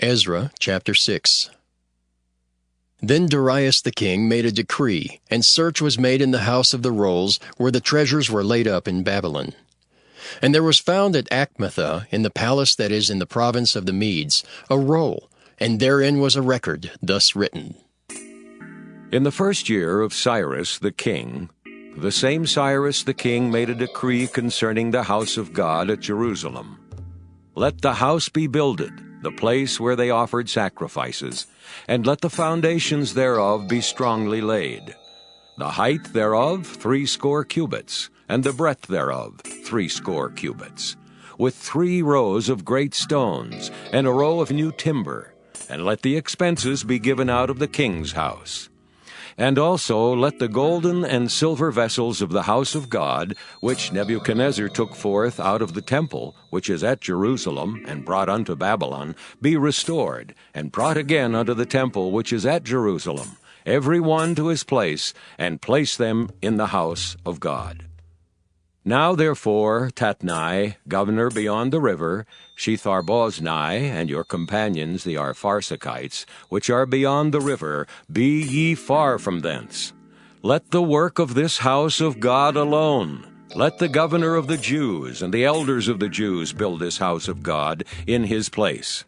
Ezra chapter 6. Then Darius the king made a decree, and search was made in the house of the rolls, where the treasures were laid up in Babylon. And there was found at Achmetha, in the palace that is in the province of the Medes, a roll, and therein was a record thus written. In the first year of Cyrus the king, the same Cyrus the king made a decree concerning the house of God at Jerusalem. Let the house be builded, the place where they offered sacrifices, and let the foundations thereof be strongly laid. The height thereof 60 cubits, and the breadth thereof 60 cubits, with 3 rows of great stones, and a row of new timber, and let the expenses be given out of the king's house. And also let the golden and silver vessels of the house of God, which Nebuchadnezzar took forth out of the temple, which is at Jerusalem, and brought unto Babylon, be restored, and brought again unto the temple which is at Jerusalem, every one to his place, and place them in the house of God. Now therefore, Tatnai, governor beyond the river, Shethar-boznai, and your companions, the Arpharsachites, which are beyond the river, be ye far from thence. Let the work of this house of God alone. Let the governor of the Jews and the elders of the Jews build this house of God in his place.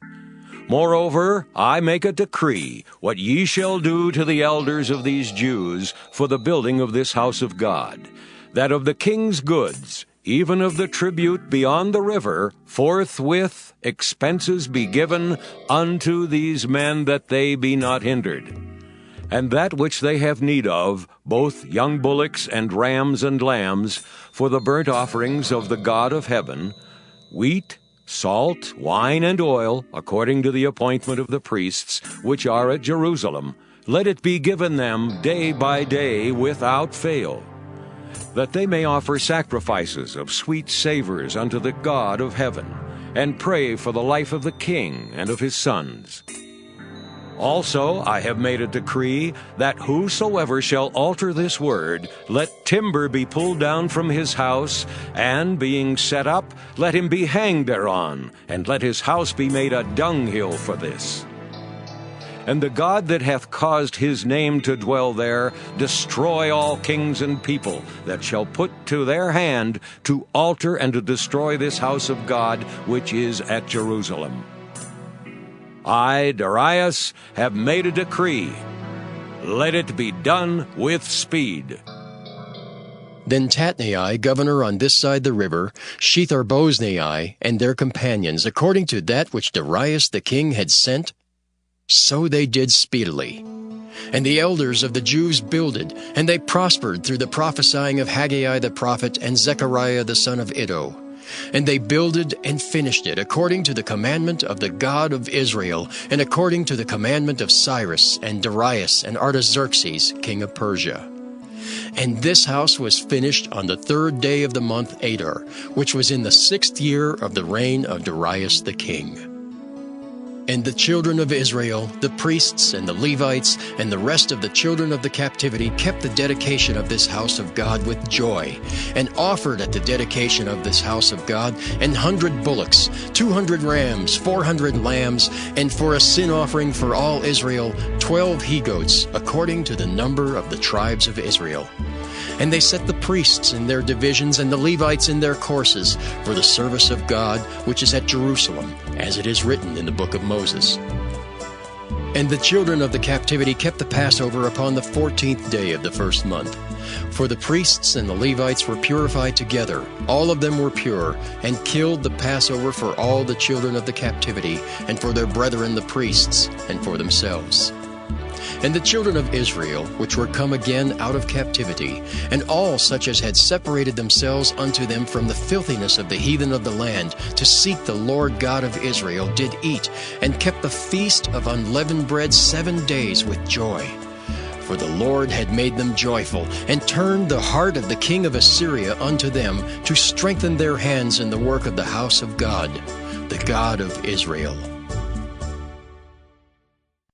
Moreover, I make a decree, what ye shall do to the elders of these Jews for the building of this house of God, that of the king's goods, even of the tribute beyond the river, forthwith expenses be given unto these men, that they be not hindered. And that which they have need of, both young bullocks and rams and lambs, for the burnt offerings of the God of heaven, wheat, salt, wine, and oil, according to the appointment of the priests, which are at Jerusalem, let it be given them day by day without fail, that they may offer sacrifices of sweet savors unto the God of heaven, and pray for the life of the king and of his sons. Also I have made a decree, that whosoever shall alter this word, let timber be pulled down from his house, and being set up, let him be hanged thereon, and let his house be made a dunghill for this. And the God that hath caused his name to dwell there, destroy all kings and people that shall put to their hand to alter and to destroy this house of God which is at Jerusalem. I, Darius, have made a decree. Let it be done with speed. Then Tatnai, governor on this side the river, Shethar-boznai, and their companions, according to that which Darius the king had sent, so they did speedily. And the elders of the Jews builded, and they prospered through the prophesying of Haggai the prophet and Zechariah the son of Iddo. And they builded and finished it according to the commandment of the God of Israel, and according to the commandment of Cyrus and Darius and Artaxerxes, king of Persia. And this house was finished on the 3rd day of the month Adar, which was in the 6th year of the reign of Darius the king. And the children of Israel, the priests and the Levites, and the rest of the children of the captivity kept the dedication of this house of God with joy, and offered at the dedication of this house of God 100 bullocks, 200 rams, 400 lambs, and for a sin offering for all Israel 12 he-goats, according to the number of the tribes of Israel. And they set the priests in their divisions and the Levites in their courses for the service of God, which is at Jerusalem, as it is written in the book of Moses. And the children of the captivity kept the Passover upon the 14th day of the 1st month. For the priests and the Levites were purified together, all of them were pure, and killed the Passover for all the children of the captivity, and for their brethren the priests, and for themselves. And the children of Israel, which were come again out of captivity, and all such as had separated themselves unto them from the filthiness of the heathen of the land, to seek the Lord God of Israel, did eat, and kept the feast of unleavened bread 7 days with joy. For the Lord had made them joyful, and turned the heart of the king of Assyria unto them, to strengthen their hands in the work of the house of God, the God of Israel.